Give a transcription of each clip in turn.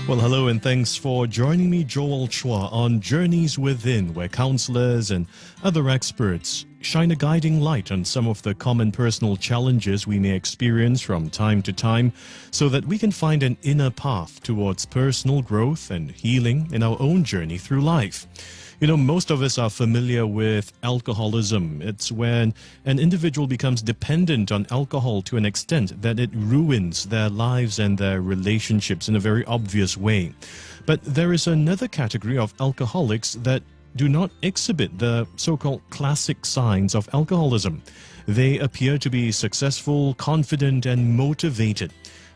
Well, hello and thanks for joining me, Joel Chua, on Journeys Within, where counselors and other experts shine a guiding light on some of the common personal challenges we may experience from time to time so that we can find an inner path towards personal growth and healing in our own journey through life. You know, most of us are familiar with alcoholism. It's when an individual becomes dependent on alcohol to an extent that it ruins their lives and their relationships in a very obvious way. But there is another category of alcoholics that do not exhibit the so-called classic signs of alcoholism. They appear to be successful, confident, and motivated.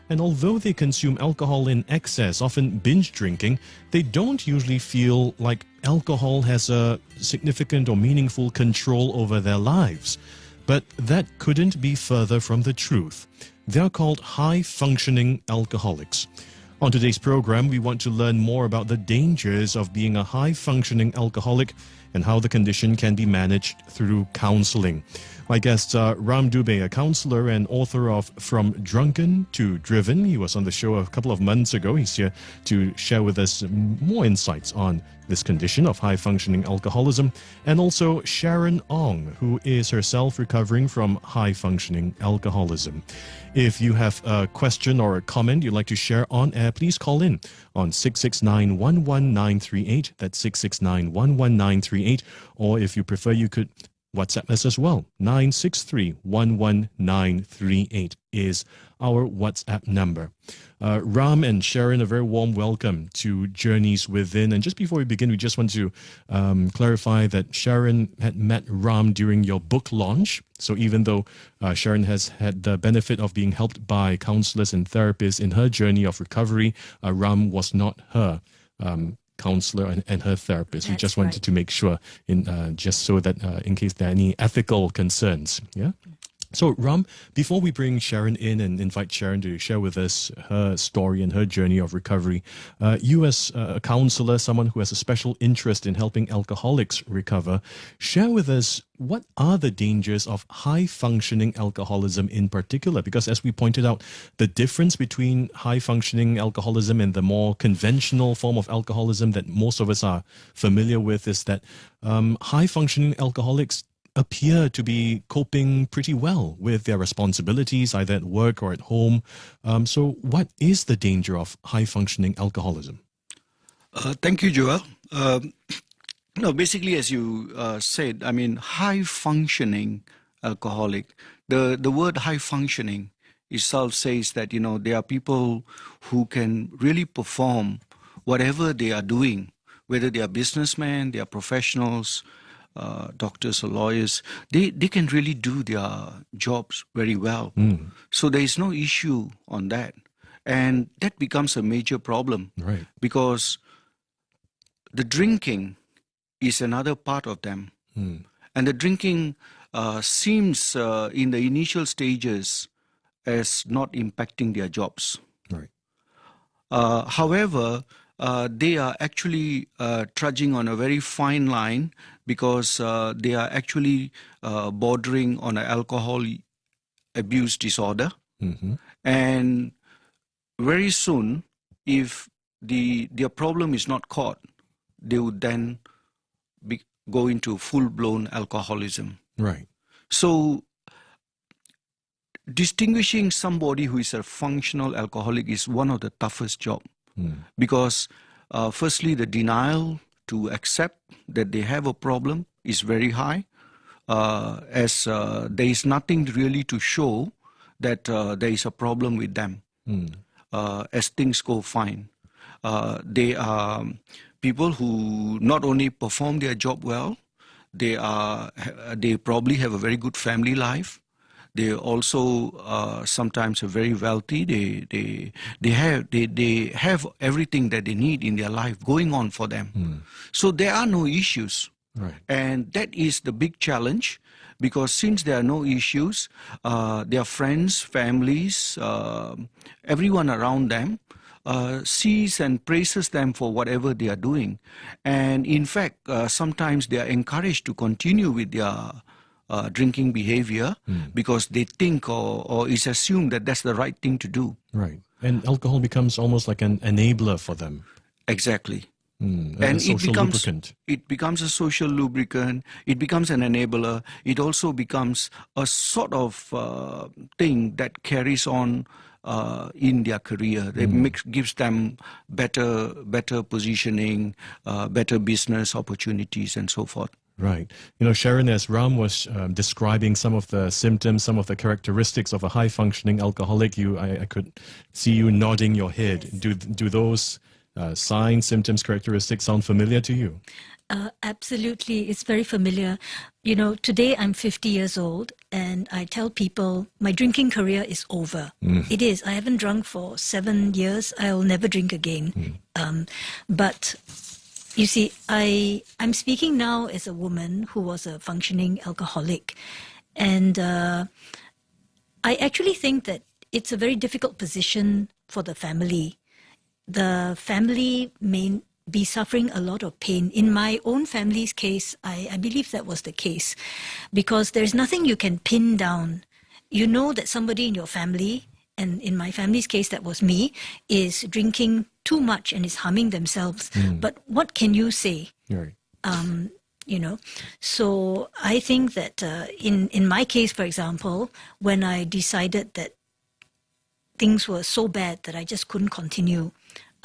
And although they consume alcohol in excess, often binge drinking, they don't usually feel like alcohol has a significant or meaningful control over their lives. But that couldn't be further from the truth. They are called high-functioning alcoholics. On today's program, we want to learn more about the dangers of being a high-functioning alcoholic and how the condition can be managed through counseling. My guests are Ram Dubey, a counselor and author of From Drunken to Driven. He was on the show a couple of months ago. He's here to share with us more insights on this condition of high-functioning alcoholism. And also Sharon Ong, who is herself recovering from high-functioning alcoholism. If you have a question or a comment you'd like to share on air, please call in on 669-11938. That's 669-11938. Or if you prefer, you could WhatsApp us as well. 963-11938 is our WhatsApp number. Ram and Sharon, a very warm welcome to Journeys Within. And just before we begin, we just want to clarify that Sharon had met Ram during your book launch. So even though Sharon has had the benefit of being helped by counselors and therapists in her journey of recovery, Ram was not her counselor and her therapist. We just wanted to make sure, just so that in case there are any ethical concerns. Yeah. So Ram, before we bring Sharon in and invite Sharon to share with us her story and her journey of recovery, you as a counselor, someone who has a special interest in helping alcoholics recover, share with us what are the dangers of high-functioning alcoholism in particular? Because as we pointed out, the difference between high-functioning alcoholism and the more conventional form of alcoholism that most of us are familiar with is that high-functioning alcoholics appear to be coping pretty well with their responsibilities, either at work or at home. So what is the danger of high-functioning alcoholism? Thank you, Joel. No, basically, as you said, I mean, high-functioning alcoholic, the word high-functioning itself says that, you know, there are people who can really perform whatever they are doing, whether they are businessmen, they are professionals, doctors or lawyers, they can really do their jobs very well. So there is no issue on that. And that becomes a major problem. Right. Because the drinking is another part of them. And the drinking seems in the initial stages as not impacting their jobs. Right. However, they are actually trudging on a very fine line because they are actually bordering on an alcohol abuse disorder. And very soon, if their problem is not caught, they would then go into full-blown alcoholism. Right. So distinguishing somebody who is a functional alcoholic is one of the toughest jobs. Because firstly, the denial to accept that they have a problem is very high, as there is nothing really to show that there is a problem with them as things go fine. They are people who not only perform their job well, they probably have a very good family life. They also sometimes are very wealthy. They have everything that they need in their life going on for them. So there are no issues. Right. And that is the big challenge, because since there are no issues, their friends, families, everyone around them sees and praises them for whatever they are doing. And in fact, sometimes they are encouraged to continue with their drinking behavior because they think or it's assumed that that's the right thing to do. Right. And alcohol becomes almost like an enabler for them. Exactly. And And lubricant. it becomes a social lubricant. It becomes an enabler. It also becomes a sort of thing that carries on in their career. It gives them better positioning, better business opportunities, and so forth. Right. Sharon, as Ram was describing some of the symptoms, some of the characteristics of a high-functioning alcoholic, I could see you nodding your head. Yes. Do those signs, symptoms, characteristics sound familiar to you? Absolutely. It's very familiar. Today I'm 50 years old and I tell people my drinking career is over. It is. I haven't drunk for 7 years. I'll never drink again. But you see, I'm speaking now as a woman who was a functioning alcoholic. And I actually think that it's a very difficult position for the family. The family may be suffering a lot of pain. In my own family's case, I believe that was the case, because there's nothing you can pin down. You know that somebody in your family, and in my family's case that was me, is drinking too much and is harming themselves. But what can you say? Right. So I think that in my case, for example, when I decided that things were so bad that I just couldn't continue,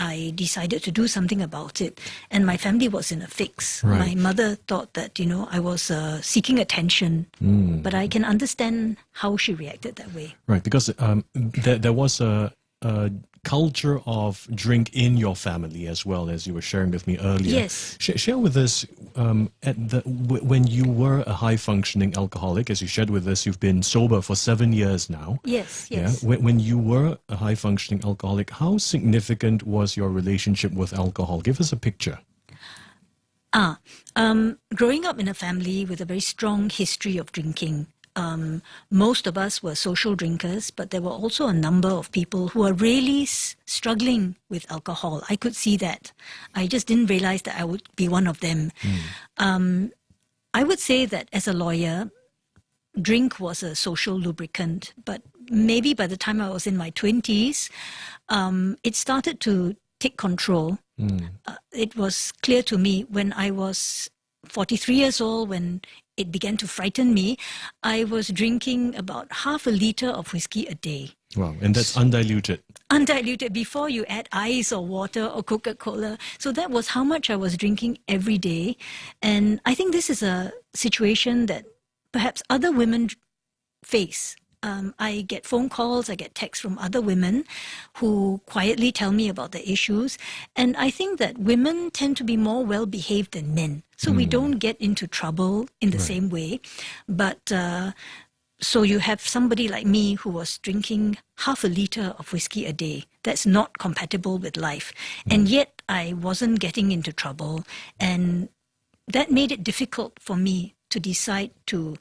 I decided to do something about it. And my family was in a fix. Right. My mother thought that, I was seeking attention. But I can understand how she reacted that way. Right, because there was a culture of drink in your family as well, as you were sharing with me earlier. Yes. Share with us, when you were a high-functioning alcoholic, as you shared with us, you've been sober for 7 years now. Yes. Yeah. When you were a high-functioning alcoholic, how significant was your relationship with alcohol? Give us a picture. Growing up in a family with a very strong history of drinking, most of us were social drinkers, but there were also a number of people who are really struggling with alcohol. I could see that. I just didn't realize that I would be one of them. I would say that as a lawyer, drink was a social lubricant, but maybe by the time I was in my 20s, it started to take control. It was clear to me when I was 43 years old, when it began to frighten me, I was drinking about half a liter of whiskey a day. Wow, and that's undiluted. Undiluted, before you add ice or water or Coca-Cola. So that was how much I was drinking every day. And I think this is a situation that perhaps other women face. I get phone calls, I get texts from other women who quietly tell me about the issues. And I think that women tend to be more well-behaved than men. So we don't get into trouble in the same way. But so you have somebody like me who was drinking half a liter of whiskey a day. That's not compatible with life. And yet I wasn't getting into trouble. And that made it difficult for me to decide to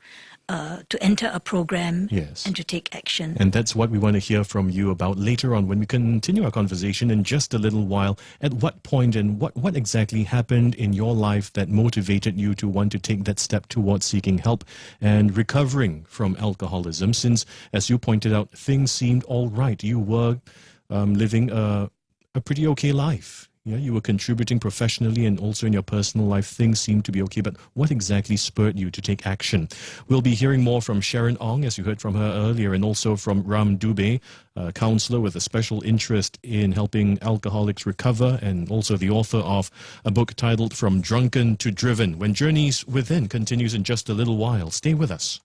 enter a program and to take action. And that's what we want to hear from you about later on when we continue our conversation in just a little while. At what point and what exactly happened in your life that motivated you to want to take that step towards seeking help and recovering from alcoholism, since, as you pointed out, things seemed all right. You were living a pretty okay life. Yeah, you were contributing professionally and also in your personal life. Things seemed to be okay, but what exactly spurred you to take action? We'll be hearing more from Sharon Ong, as you heard from her earlier, and also from Ram Dubey, a counselor with a special interest in helping alcoholics recover, and also the author of a book titled From Drunken to Driven. When Journeys Within continues in just a little while. Stay with us.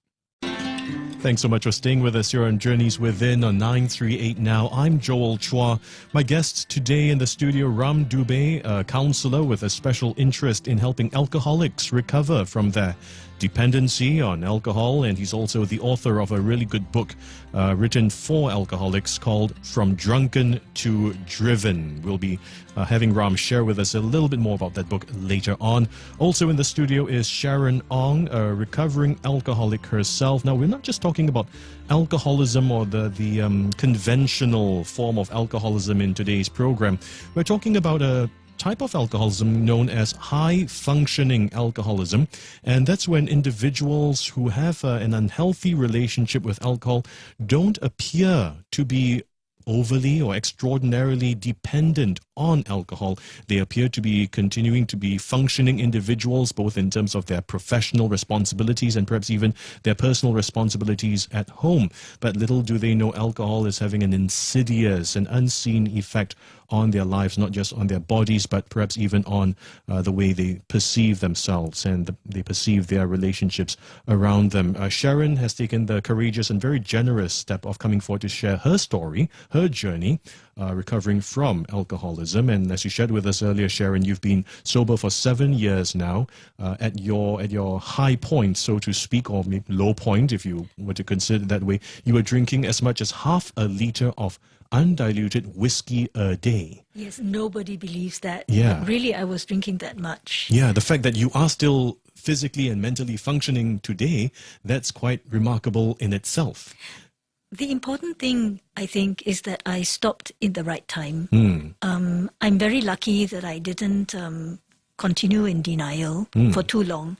Thanks so much for staying with us here on Journeys Within on 938 Now. I'm Joel Chua. My guest today in the studio, Ram Dubey, a counselor with a special interest in helping alcoholics recover from their dependency on alcohol, and he's also the author of a really good book written for alcoholics called From Drunken to Driven. We'll be having Ram share with us a little bit more about that book later on. Also in the studio is Sharon Ong, a recovering alcoholic herself. Now, we're not just talking about alcoholism or the conventional form of alcoholism in today's program. We're talking about a type of alcoholism known as high-functioning alcoholism, and that's when individuals who have an unhealthy relationship with alcohol don't appear to be overly or extraordinarily dependent on alcohol. They appear to be continuing to be functioning individuals, both in terms of their professional responsibilities and perhaps even their personal responsibilities at home. But little do they know alcohol is having an insidious and unseen effect on their lives, not just on their bodies, but perhaps even on the way they perceive themselves and they perceive their relationships around them. Sharon has taken the courageous and very generous step of coming forward to share her story, her journey, recovering from alcoholism. And as you shared with us earlier, Sharon, you've been sober for 7 years now, at your high point, so to speak, or maybe low point, if you were to consider it that way. You were drinking as much as half a liter of undiluted whiskey a day. Yes, nobody believes that. Yeah. But really, I was drinking that much. Yeah, the fact that you are still physically and mentally functioning today, that's quite remarkable in itself. The important thing, I think, is that I stopped in the right time. I'm very lucky that I didn't continue in denial for too long.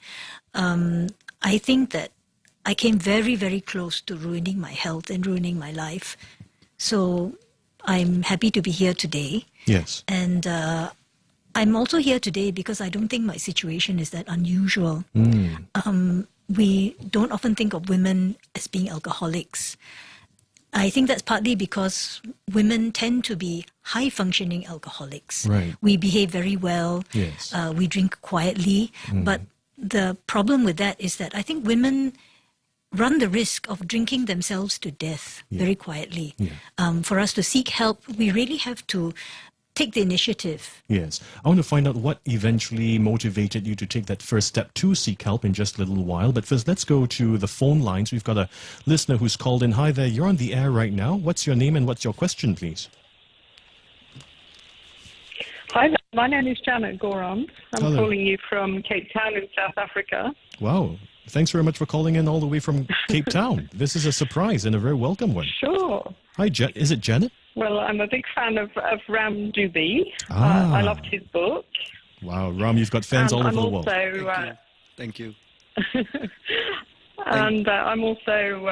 I think that I came very, very close to ruining my health and ruining my life. So I'm happy to be here today. Yes. And I'm also here today because I don't think my situation is that unusual. We don't often think of women as being alcoholics. I think that's partly because women tend to be high-functioning alcoholics. Right. We behave very well. Yes. We drink quietly. But the problem with that is that I think women run the risk of drinking themselves to death very quietly. For us to seek help, we really have to take the initiative. Yes. I want to find out what eventually motivated you to take that first step to seek help in just a little while. But first, let's go to the phone lines. We've got a listener who's called in. Hi there, you're on the air right now. What's your name and what's your question, please? Hi there. My name is Janet Gorham. I'm Hello. calling you from Cape Town in South Africa. Wow. Thanks very much for calling in all the way from Cape Town. This is a surprise and a very welcome one. Sure. Hi, is it Janet? Well, I'm a big fan of Ram Dubey. Ah. I loved his book. Wow, Ram, you've got fans all over the world. Thank you. And I'm also,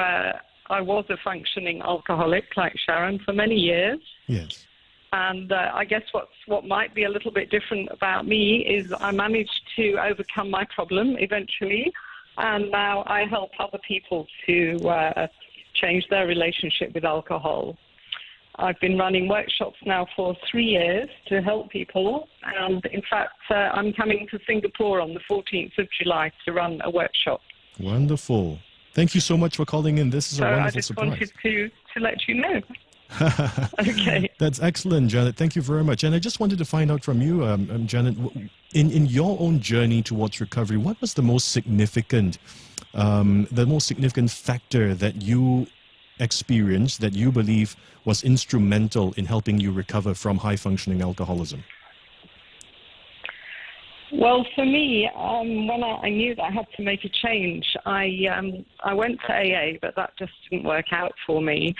I was a functioning alcoholic like Sharon for many years. Yes. And I guess what might be a little bit different about me is I managed to overcome my problem eventually. And now I help other people to change their relationship with alcohol. I've been running workshops now for 3 years to help people. And in fact, I'm coming to Singapore on the 14th of July to run a workshop. Wonderful. Thank you so much for calling in. This is a wonderful surprise. I just wanted to let you know. Okay. That's excellent, Janet. Thank you very much. And I just wanted to find out from you, Janet, in your own journey towards recovery, what was the most significant factor that you experienced that you believe was instrumental in helping you recover from high-functioning alcoholism? Well, for me, when I knew that I had to make a change, I went to AA, but that just didn't work out for me.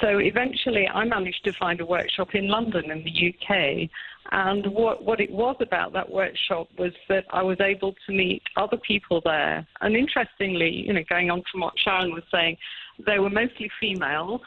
So eventually I managed to find a workshop in London in the UK. And what it was about that workshop was that I was able to meet other people there. And interestingly, going on from what Sharon was saying, they were mostly female.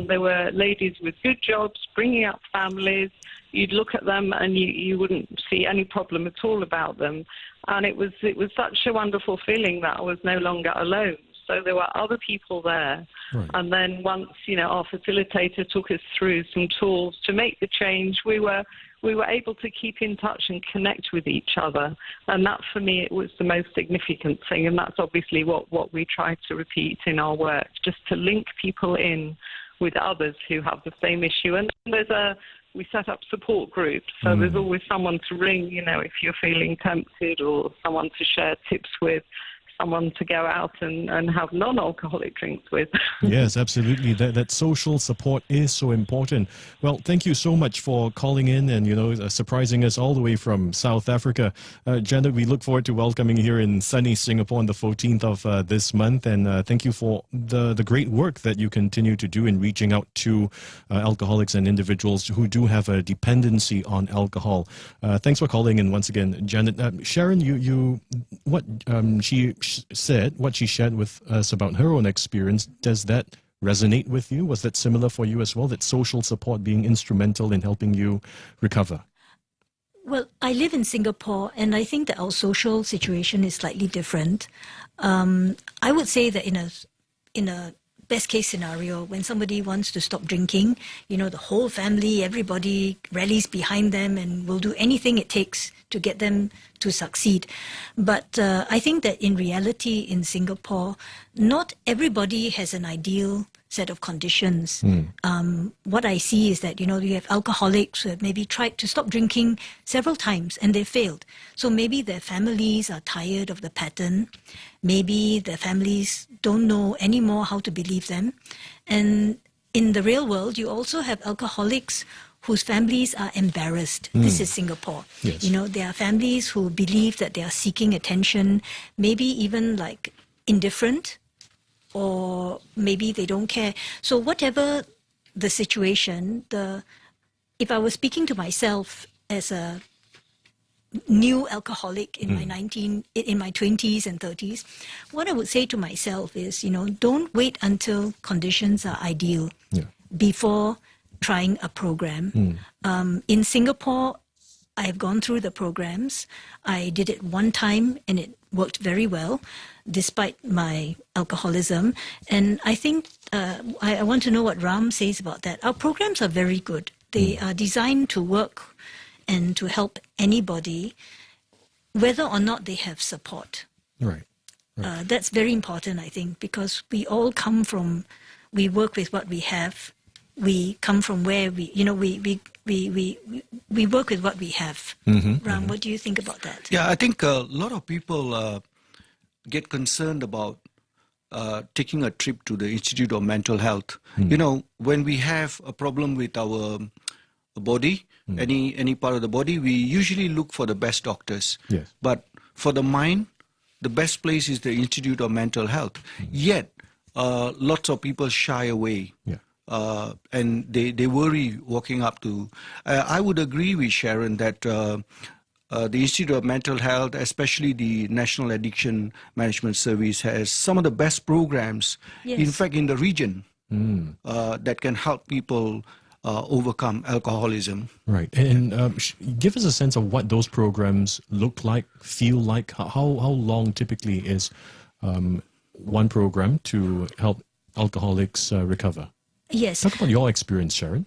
They were ladies with good jobs, bringing up families. You'd look at them and you wouldn't see any problem at all about them. And it was such a wonderful feeling that I was no longer alone. So there were other people there. Right. And then once, our facilitator took us through some tools to make the change, we were able to keep in touch and connect with each other. And that, for me, it was the most significant thing. And that's obviously what we try to repeat in our work, just to link people in with others who have the same issue. And we set up support groups. So there's always someone to ring, if you're feeling tempted, or someone to share tips with, someone to go out and have non-alcoholic drinks with. Yes, absolutely. That social support is so important. Well, thank you so much for calling in and, surprising us all the way from South Africa. Janet, we look forward to welcoming you here in sunny Singapore on the 14th of this month. And thank you for the great work that you continue to do in reaching out to alcoholics and individuals who do have a dependency on alcohol. Thanks for calling in once again, Janet. Sharon, what she shared with us about her own experience, does that resonate with you? Was that similar for you as well, that social support being instrumental in helping you recover? Well, I live in Singapore, and I think that our social situation is slightly different. I would say that in a best case scenario, when somebody wants to stop drinking, the whole family, everybody rallies behind them and will do anything it takes to get them to succeed. But I think that in reality in Singapore, not everybody has an ideal set of conditions. What I see is that, you have alcoholics who have maybe tried to stop drinking several times and they failed. So maybe their families are tired of the pattern. Maybe their families don't know anymore how to believe them. And in the real world, you also have alcoholics whose families are embarrassed. This is Singapore. Yes. There are families who believe that they are seeking attention, maybe even like indifferent, or maybe they don't care. So whatever the situation, if I was speaking to myself as a new alcoholic in my 20s and 30s, what I would say to myself is, don't wait until conditions are ideal before trying a program. In Singapore, I've gone through the programs. I did it one time and it worked very well, despite my alcoholism. And I think I want to know what Ram says about that. Our programs are very good. They are designed to work and to help anybody, whether or not they have support. Right. That's very important, I think, because we all we work with what we have. We come from where we work with what we have. Ram, what do you think about that? Yeah, I think a lot of people get concerned about taking a trip to the Institute of Mental Health. When we have a problem with our body, any part of the body, we usually look for the best doctors. Yes. But for the mind, the best place is the Institute of Mental Health. Yet, lots of people shy away. Yeah. And they worry walking up to... I would agree with Sharon that the Institute of Mental Health, especially the National Addiction Management Service, has some of the best programs, in fact, in the region, that can help people overcome alcoholism. Right. And give us a sense of what those programs look like, feel like. How long typically is one program to help alcoholics recover? Yes. Talk about your experience, Sharon.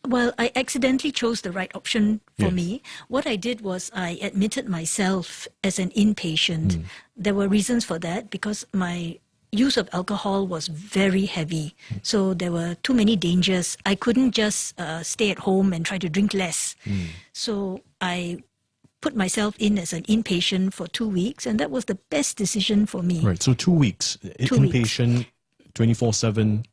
Well, I accidentally chose the right option for me. What I did was I admitted myself as an inpatient. There were reasons for that because my use of alcohol was very heavy. So there were too many dangers. I couldn't just stay at home and try to drink less. So I put myself in as an inpatient for 2 weeks, and that was the best decision for me. Right. So 2 weeks, inpatient, 24/7.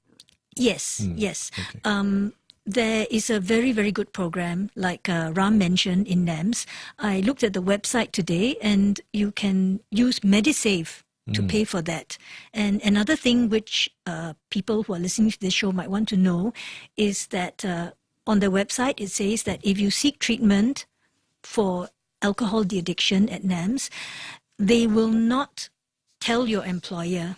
Yes, yes. Okay. There is a very, very good program, like Ram mentioned, in NAMS. I looked at the website today, and you can use MediSave to pay for that. And another thing which people who are listening to this show might want to know is that on the website it says that if you seek treatment for alcohol de-addiction at NAMS, they will not tell your employer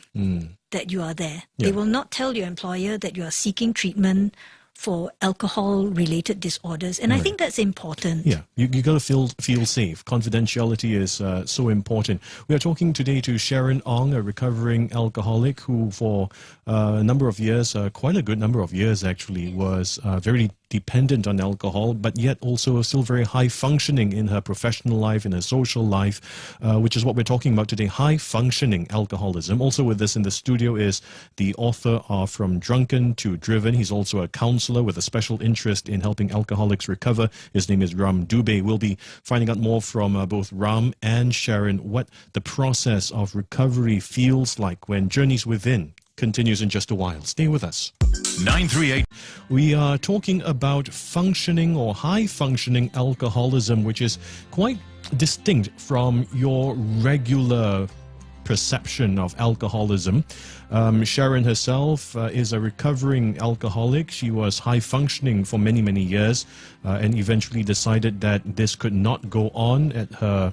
that you are there. They will not tell your employer that you are seeking treatment for alcohol-related disorders. And I think that's important. Yeah, you got to feel safe. Confidentiality is so important. We are talking today to Sharon Ong, a recovering alcoholic who for a number of years, quite a good number of years actually, was very dependent on alcohol, but yet also still very high functioning in her professional life, in her social life, which is what we're talking about today, high functioning alcoholism. Also with us in the studio is the author of From Drunken to Driven. He's also a counselor with a special interest in helping alcoholics recover. His name is Ram Dubey. We'll be finding out more from both Ram and Sharon what the process of recovery feels like when Journeys Within continues in just a while. Stay with us. 938. We are talking about functioning or high functioning alcoholism, which is quite distinct from your regular perception of alcoholism. Sharon herself is a recovering alcoholic. She was high functioning for many, many years and eventually decided that this could not go on at her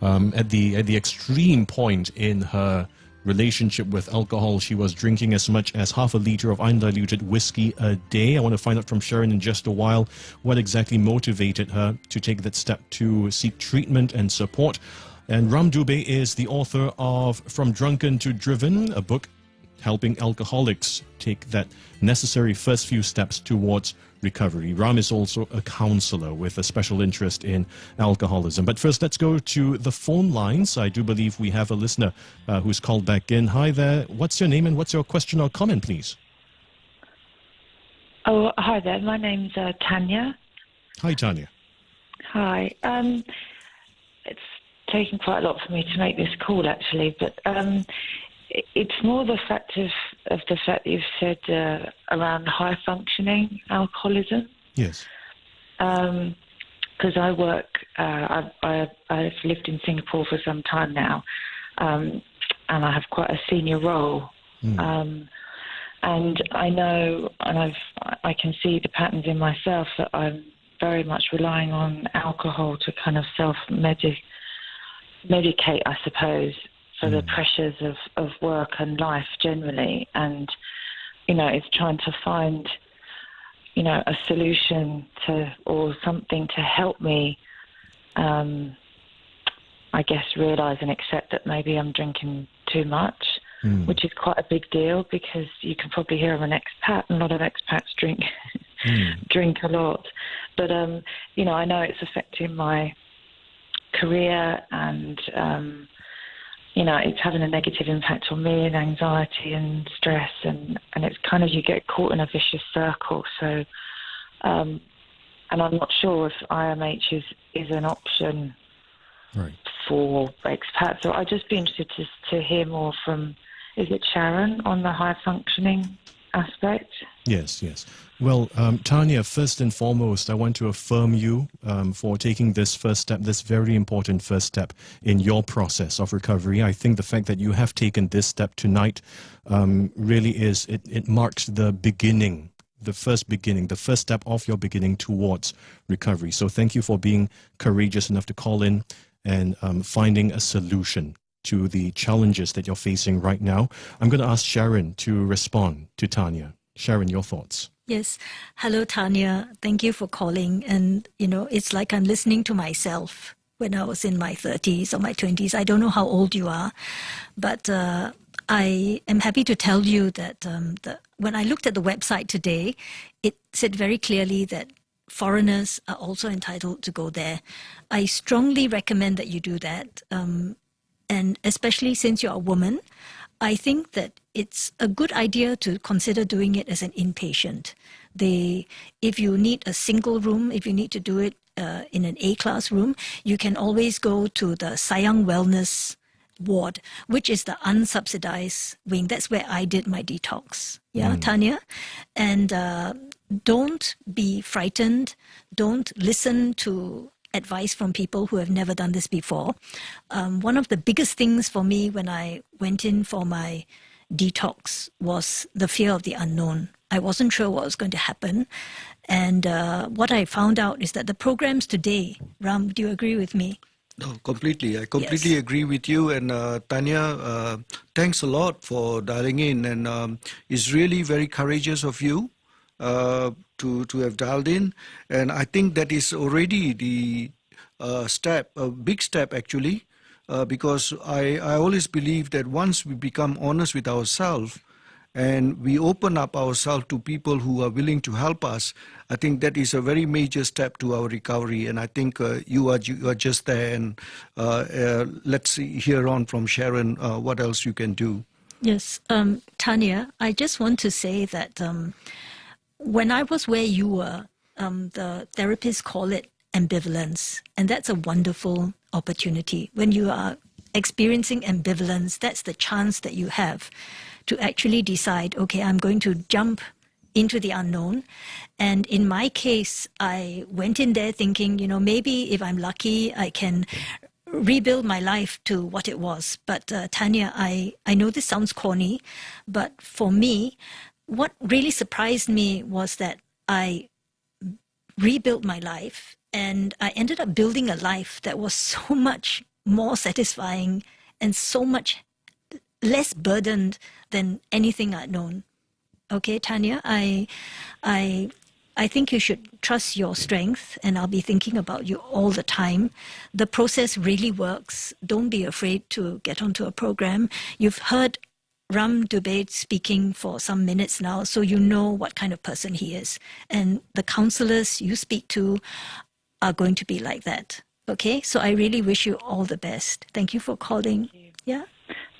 at the extreme point in her relationship with alcohol. She was drinking as much as half a liter of undiluted whiskey a day. I want to find out from Sharon in just a while what exactly motivated her to take that step to seek treatment and support. And Ram Dubey is the author of From Drunken to Driven, a book helping alcoholics take that necessary first few steps towards recovery. Ram is also a counselor with a special interest in alcoholism. But first, let's go to the phone lines. I do believe we have a listener who's called back in. Hi there. What's your name and what's your question or comment, please? Oh, hi there. My name's Tanya. Hi, Tanya. Hi. It's taken quite a lot for me to make this call, actually, but it's more the fact of the fact that you've said around high functioning alcoholism. Yes. Because I work, I've lived in Singapore for some time now, and I have quite a senior role. And I know, and I can see the patterns in myself that I'm very much relying on alcohol to kind of self-medicate, I suppose, for the pressures of work and life generally. And, it's trying to find, a solution to, or something to help me, I guess, realise and accept that maybe I'm drinking too much, which is quite a big deal because you can probably hear I'm an expat, and a lot of expats drink drink a lot. But, I know it's affecting my career and, it's having a negative impact on me and anxiety and stress, and it's kind of, you get caught in a vicious circle. So, and I'm not sure if IMH is an option for expats. So I'd just be interested to hear more from, is it Sharon, on the high functioning aspect? Yes. Well, Tanya, first and foremost, I want to affirm you for taking this first step, this very important first step in your process of recovery. I think the fact that you have taken this step tonight really it marks the beginning, the first step of your beginning towards recovery. So thank you for being courageous enough to call in and finding a solution to the challenges that you're facing right now. I'm going to ask Sharon to respond to Tanya. Sharon, your thoughts. Yes. Hello, Tanya. Thank you for calling. And, it's like I'm listening to myself when I was in my 30s or my 20s. I don't know how old you are, but I am happy to tell you that when I looked at the website today, it said very clearly that foreigners are also entitled to go there. I strongly recommend that you do that. And especially since you're a woman, I think that it's a good idea to consider doing it as an inpatient. If you need a single room, if you need to do it in an A-class room, you can always go to the Sayang Wellness Ward, which is the unsubsidized wing. That's where I did my detox. Yeah, Tanya? And don't be frightened. Don't listen to advice from people who have never done this before. One of the biggest things for me when I went in for my detox was the fear of the unknown. I wasn't sure what was going to happen. And what I found out is that the programs today, Ram, do you agree with me? No, completely. I completely agree with you. And Tanya, thanks a lot for dialing in. And it's really very courageous of you to have dialed in. And I think that is already the step, a big step actually, because I always believe that once we become honest with ourselves and we open up ourselves to people who are willing to help us, I think that is a very major step to our recovery. And I think you are just there. And let's hear on from Sharon what else you can do. Yes. Tanya, I just want to say that when I was where you were, the therapists call it ambivalence. And that's a wonderful opportunity. When you are experiencing ambivalence, that's the chance that you have to actually decide, okay, I'm going to jump into the unknown. And in my case, I went in there thinking, maybe if I'm lucky, I can rebuild my life to what it was. But Tanya, I know this sounds corny, but for me, what really surprised me was that I rebuilt my life and I ended up building a life that was so much more satisfying and so much less burdened than anything I'd known. Okay, Tanya, I think you should trust your strength, and I'll be thinking about you all the time. The process really works. Don't be afraid to get onto a program. You've heard Dubey speaking for some minutes now, so you know what kind of person he is. And the counselors you speak to are going to be like that. Okay, so I really wish you all the best. Thank you for calling. Yeah.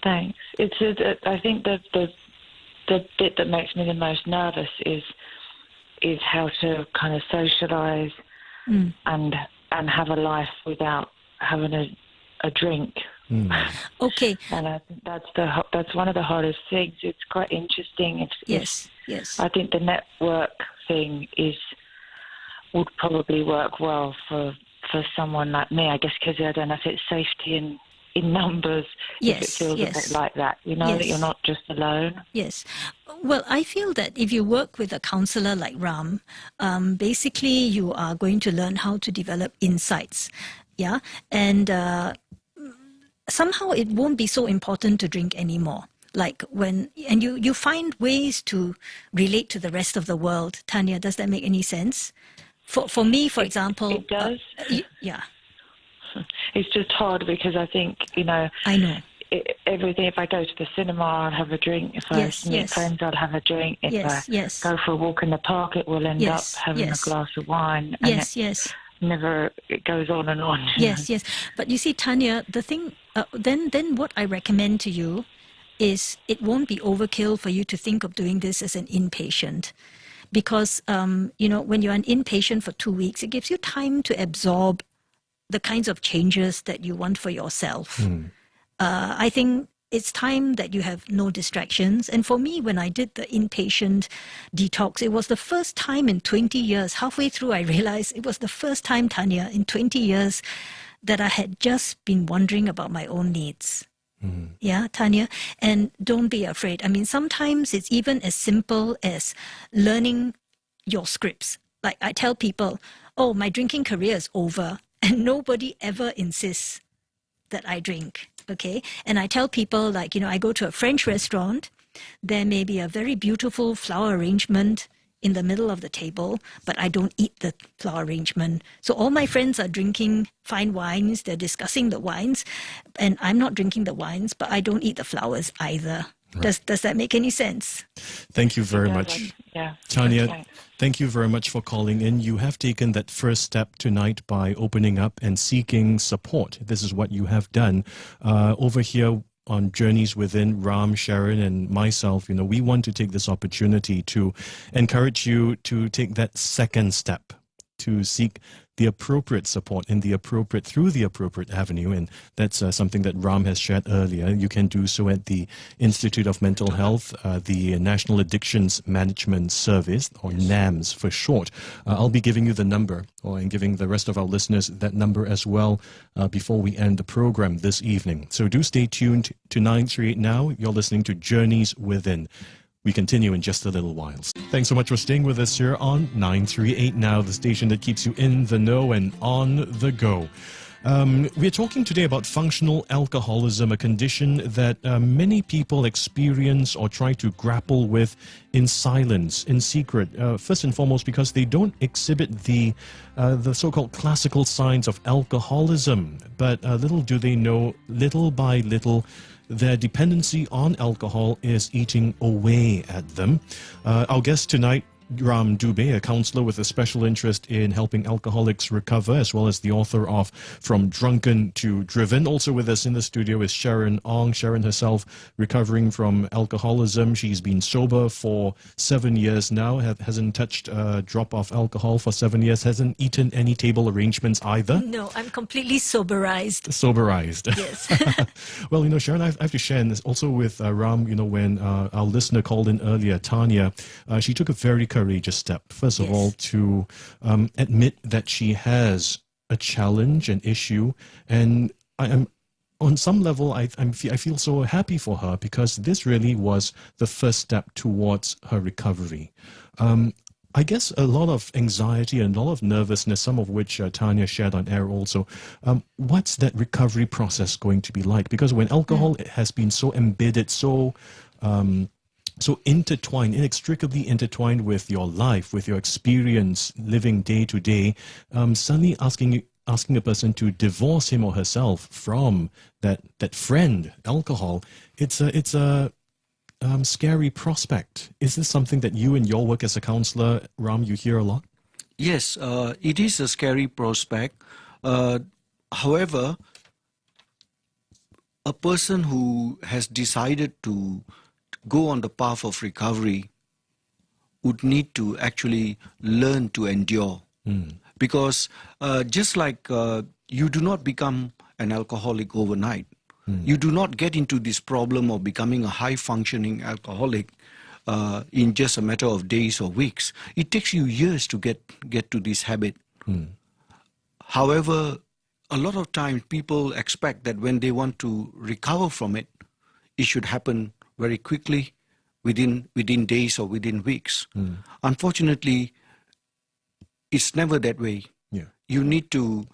Thanks. I think that the bit that makes me the most nervous is how to kind of socialise and have a life without having a drink. Okay. And I think that's one of the hardest things. It's quite interesting. Yes. I think the network thing would probably work well for someone like me, I guess, because I don't know if it's safety in numbers. Yes, if it feels yes. a bit like that, that you're not just alone. Yes. Well, I feel that if you work with a counselor like Ram, basically you are going to learn how to develop insights. Yeah. And somehow it won't be so important to drink anymore. Like you find ways to relate to the rest of the world. Tanya, does that make any sense? For me, for example. It does. Yeah. It's just hard because I think, I know. Everything, if I go to the cinema, I'll have a drink. If I meet friends, I'll have a drink. If I go for a walk in the park, it will end up having a glass of wine. And it goes on and on. Yes. But you see, Tanya, the thing, then what I recommend to you is it won't be overkill for you to think of doing this as an inpatient. Because, when you're an inpatient for 2 weeks, it gives you time to absorb the kinds of changes that you want for yourself. I think it's time that you have no distractions. And for me, when I did the inpatient detox, it was the first time in 20 years, halfway through, I realized it was the first time, Tanya, in 20 years that I had just been wondering about my own needs. Yeah, Tanya, and don't be afraid. I mean, sometimes it's even as simple as learning your scripts. Like I tell people, oh, my drinking career is over, and nobody ever insists that I drink, okay? And I tell people, like, I go to a French restaurant, there may be a very beautiful flower arrangement in the middle of the table, but I don't eat the flower arrangement. So all my friends are drinking fine wines, they're discussing the wines, and I'm not drinking the wines, but I don't eat the flowers either. Right. Does that make any sense? Thank you very much. Tanya, thank you very much for calling in. You have taken that first step tonight by opening up and seeking support. This is what you have done. Over here on Journeys Within, Ram, Sharon, and myself, we want to take this opportunity to encourage you to take that second step, to seek the appropriate support through the appropriate avenue. And that's something that Ram has shared earlier. You can do so at the Institute of Mental Health, the National Addictions Management Service, or NAMS for short. I'll be giving you the number, and giving the rest of our listeners that number as well before we end the program this evening. So do stay tuned to 938 now. You're listening to Journeys Within. We continue in just a little while. Thanks so much for staying with us here on 938 Now, the station that keeps you in the know and on the go. We're talking today about functional alcoholism, a condition that many people experience or try to grapple with in silence, in secret. First and foremost, because they don't exhibit the so-called classical signs of alcoholism. But little do they know, little by little, their dependency on alcohol is eating away at them. Our guest tonight, Dubey, a counselor with a special interest in helping alcoholics recover, as well as the author of From Drunken to Driven. Also with us in the studio is Sharon Ong. Sharon herself recovering from alcoholism. She's been sober for 7 years now, hasn't touched a drop of alcohol for 7 years, hasn't eaten any table arrangements either. No, I'm completely soberized. Soberized. Yes. Well, Sharon, I have to share, and this also with Ram, when our listener called in earlier, Tanya, she took a very courageous step, first of all, to admit that she has a challenge, an issue, and I am, on some level, I feel so happy for her, because this really was the first step towards her recovery. I guess a lot of anxiety and a lot of nervousness, some of which Tanya shared on air also. What's that recovery process going to be like? Because when alcohol has been so embedded, so intertwined, inextricably intertwined with your life, with your experience living day to day, suddenly asking a person to divorce him or herself from that friend, alcohol, it's a scary prospect. Is this something that you in your work as a counselor, Ram, you hear a lot? Yes, it is a scary prospect. However, a person who has decided to go on the path of recovery would need to actually learn to endure. Because just like you do not become an alcoholic overnight, you do not get into this problem of becoming a high-functioning alcoholic in just a matter of days or weeks. It takes you years to get to this habit. However, a lot of times people expect that when they want to recover from it, it should happen very quickly, within days or within weeks. Unfortunately, it's never that way. Yeah. You need to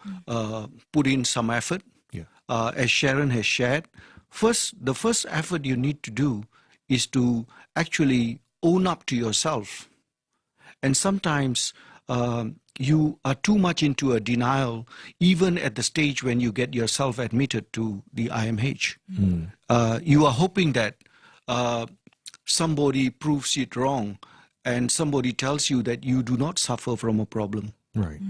put in some effort. Yeah. As Sharon has shared, the first effort you need to do is to actually own up to yourself. And sometimes you are too much into a denial, even at the stage when you get yourself admitted to the IMH. You are hoping that somebody proves it wrong and somebody tells you that you do not suffer from a problem. Right.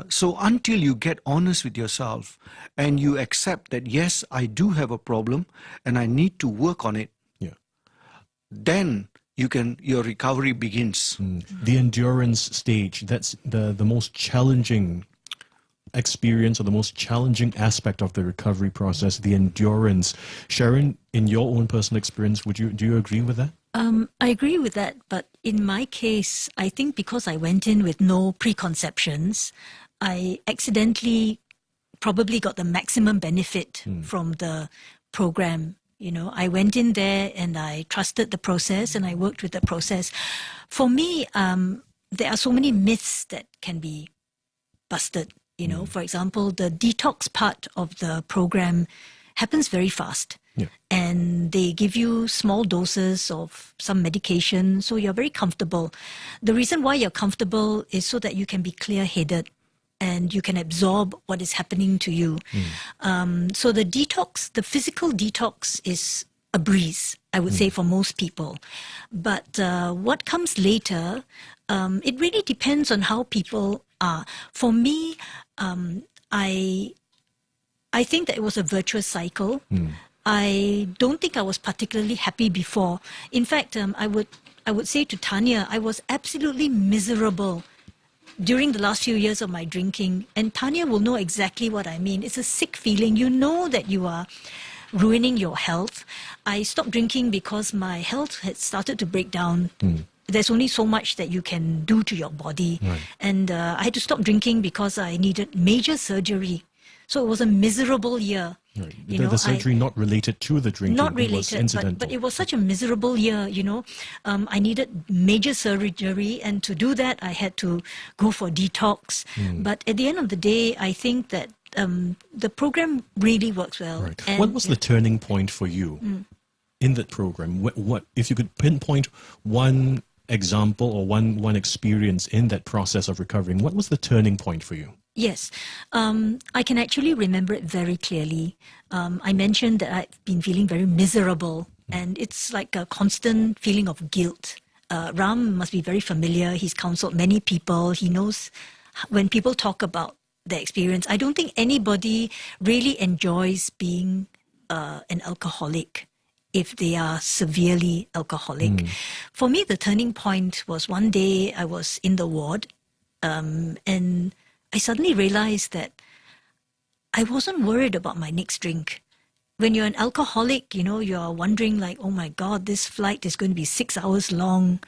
So until you get honest with yourself and you accept that, yes, I do have a problem and I need to work on it, then your recovery begins. The endurance stage, that's the most challenging experience or the most challenging aspect of the recovery process, the endurance. Sharon, in your own personal experience, do you agree with that? I agree with that, but in my case, I think because I went in with no preconceptions, I accidentally probably got the maximum benefit from the program. You know, I went in there and I trusted the process and I worked with the process. For me, there are so many myths that can be busted. You know, for example, the detox part of the program happens very fast. And they give you small doses of some medication, so you're very comfortable. The reason why you're comfortable is so that you can be clear-headed and you can absorb what is happening to you. So the detox, the physical detox is a breeze, I would say, for most people. But what comes later, it really depends on how people are. For me, I think that it was a virtuous cycle. I don't think I was particularly happy before. In fact, I would say to Tanya, I was absolutely miserable during the last few years of my drinking. And Tanya will know exactly what I mean. It's a sick feeling. You know that you are ruining your health. I stopped drinking because my health had started to break down. There's only so much that you can do to your body. And I had to stop drinking because I needed major surgery. So it was a miserable year. Right. The surgery not related to the drinking. Not related, it was incidental. but it was such a miserable year, you know. I needed major surgery, and to do that, I had to go for detox. But at the end of the day, I think that the program really works well. Right. And, what was the turning point for you in that program? What if you could pinpoint one example or one experience in that process of recovering, what was the turning point for you? Yes, I can actually remember it very clearly. I mentioned that I've been feeling very miserable, and it's like a constant feeling of guilt. Ram must be very familiar. He's counseled many people. He knows when people talk about their experience. I don't think anybody really enjoys being an alcoholic if they are severely alcoholic. For me, the turning point was one day I was in the ward, and I suddenly realized that I wasn't worried about my next drink. When you're an alcoholic, you know, you're wondering like, oh my God, this flight is going to be 6 hours long.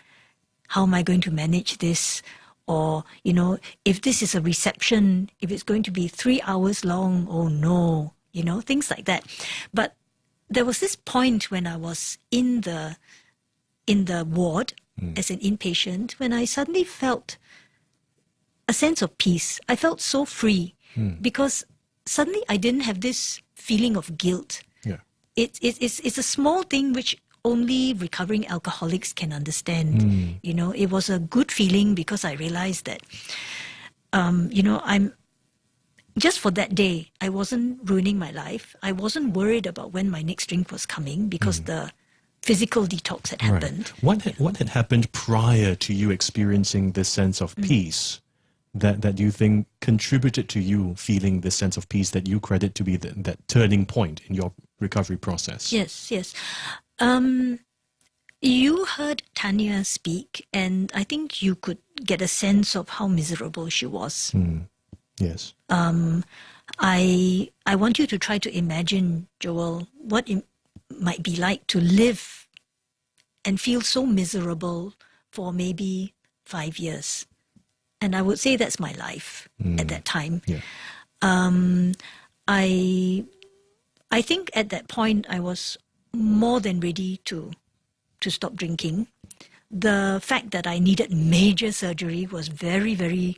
How am I going to manage this? Or, you know, if this is a reception, if it's going to be 3 hours long, oh no, you know, things like that. But there was this point when I was in the ward, as an inpatient when I suddenly felt a sense of peace. I felt so free because suddenly I didn't have this feeling of guilt. Yeah. It's a small thing which only recovering alcoholics can understand. You know, it was a good feeling because I realized that, you know, I'm just for that day, I wasn't ruining my life. I wasn't worried about when my next drink was coming because the physical detox had happened. Right. What had happened prior to you experiencing this sense of peace that you think contributed to you feeling this sense of peace that you credit to be that turning point in your recovery process? Yes. You heard Tanya speak, and I think you could get a sense of how miserable she was. Yes. I want you to try to imagine, Joel, what it might be like to live and feel so miserable for maybe 5 years. And I would say that's my life at that time. Yeah. I think at that point I was more than ready to stop drinking. The fact that I needed major surgery was very, very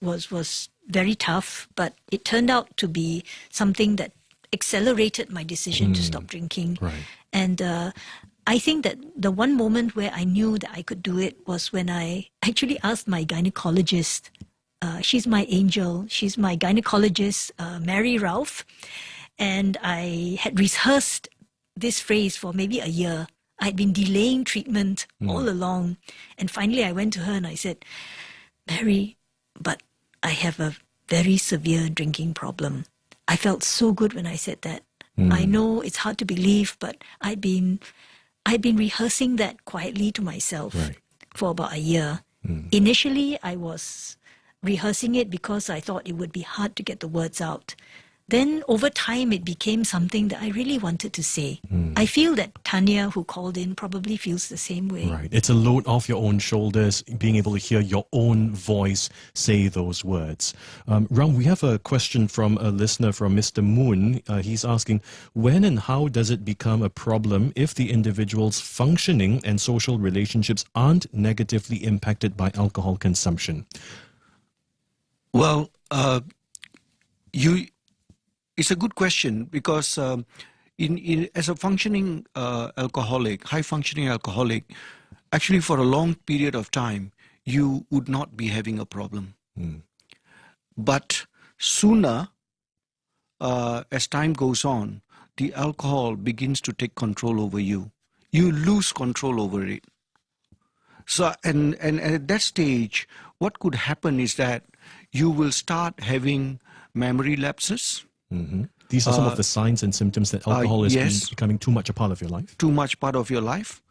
was very tough, but it turned out to be something that accelerated my decision to stop drinking. Right. And I think that the one moment where I knew that I could do it was when I actually asked my gynecologist. She's my angel. She's my gynecologist, Mary Ralph. And I had rehearsed this phrase for maybe a year. I had been delaying treatment all along. And finally I went to her and I said, Mary, but I have a very severe drinking problem. I felt so good when I said that. I know it's hard to believe, but I'd been rehearsing that quietly to myself for about a year. Initially, I was rehearsing it because I thought it would be hard to get the words out. Then over time, it became something that I really wanted to say. I feel that Tanya, who called in, probably feels the same way. Right. It's a load off your own shoulders, being able to hear your own voice say those words. Ram, we have a question from a listener, from Mr. Moon. He's asking, when and how does it become a problem if the individual's functioning and social relationships aren't negatively impacted by alcohol consumption? Well, it's a good question because as a functioning alcoholic, high-functioning alcoholic, actually for a long period of time, you would not be having a problem. But sooner, as time goes on, the alcohol begins to take control over you. You lose control over it. So, and at that stage, what could happen is that you will start having memory lapses. These are some of the signs and symptoms that alcohol is becoming too much a part of your life. Too much part of your life.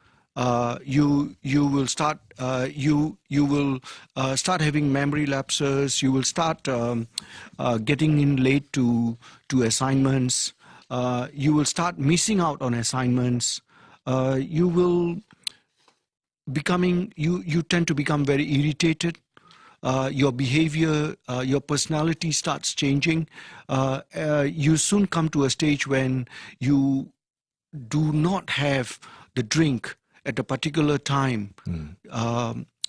You will start start having memory lapses. You will start getting in late to assignments. You will start missing out on assignments. You will you tend to become very irritated. Your behavior, your personality starts changing. You soon come to a stage when you do not have the drink at a particular time.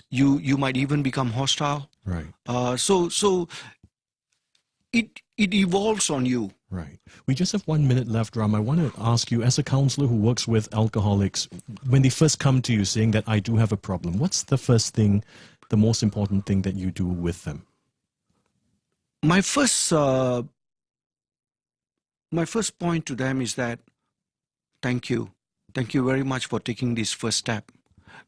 You might even become hostile. Right. So it evolves on you. Right. We just have 1 minute left, Ram. I want to ask you, as a counselor who works with alcoholics, when they first come to you saying that I do have a problem, what's the first thing, the most important thing that you do with them? My first point to them is that thank you very much for taking this first step,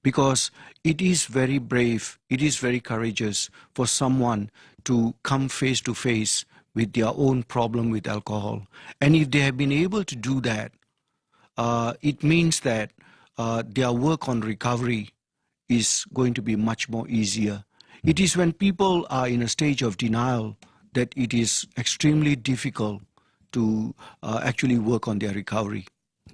because it is very brave, it is very courageous for someone to come face to face with their own problem with alcohol. And if they have been able to do that, it means that their work on recovery is going to be much more easier. It is when people are in a stage of denial that it is extremely difficult to actually work on their recovery.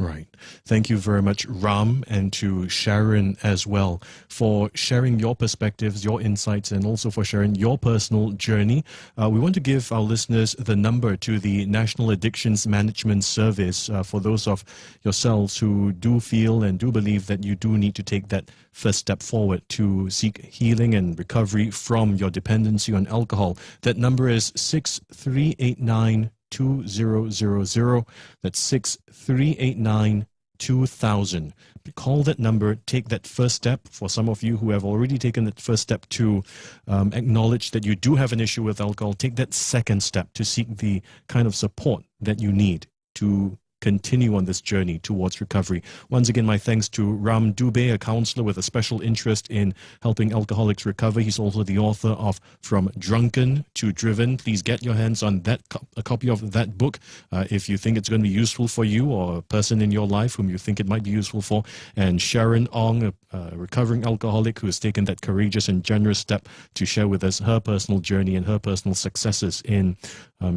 Right. Thank you very much, Ram, and to Sharon as well, for sharing your perspectives, your insights, and also for sharing your personal journey. We want to give our listeners the number to the National Addictions Management Service for those of yourselves who do feel and do believe that you do need to take that first step forward to seek healing and recovery from your dependency on alcohol. That number is 6389 2000. That's 6389 2000. Call that number, take that first step. For some of you who have already taken that first step to acknowledge that you do have an issue with alcohol, take that second step to seek the kind of support that you need to continue on this journey towards recovery. Once again, my thanks to Ram Dubey, a counselor with a special interest in helping alcoholics recover. He's also the author of From Drunken to Driven. Please get your hands on that a copy of that book if you think it's going to be useful for you or a person in your life whom you think it might be useful for. And Sharon Ong, a recovering alcoholic who has taken that courageous and generous step to share with us her personal journey and her personal successes in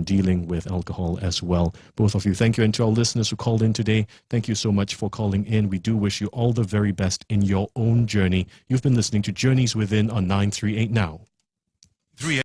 dealing with alcohol as well. Both of you, thank you. And to our listeners who called in today, thank you so much for calling in. We do wish you all the very best in your own journey. You've been listening to Journeys Within on 938 Now.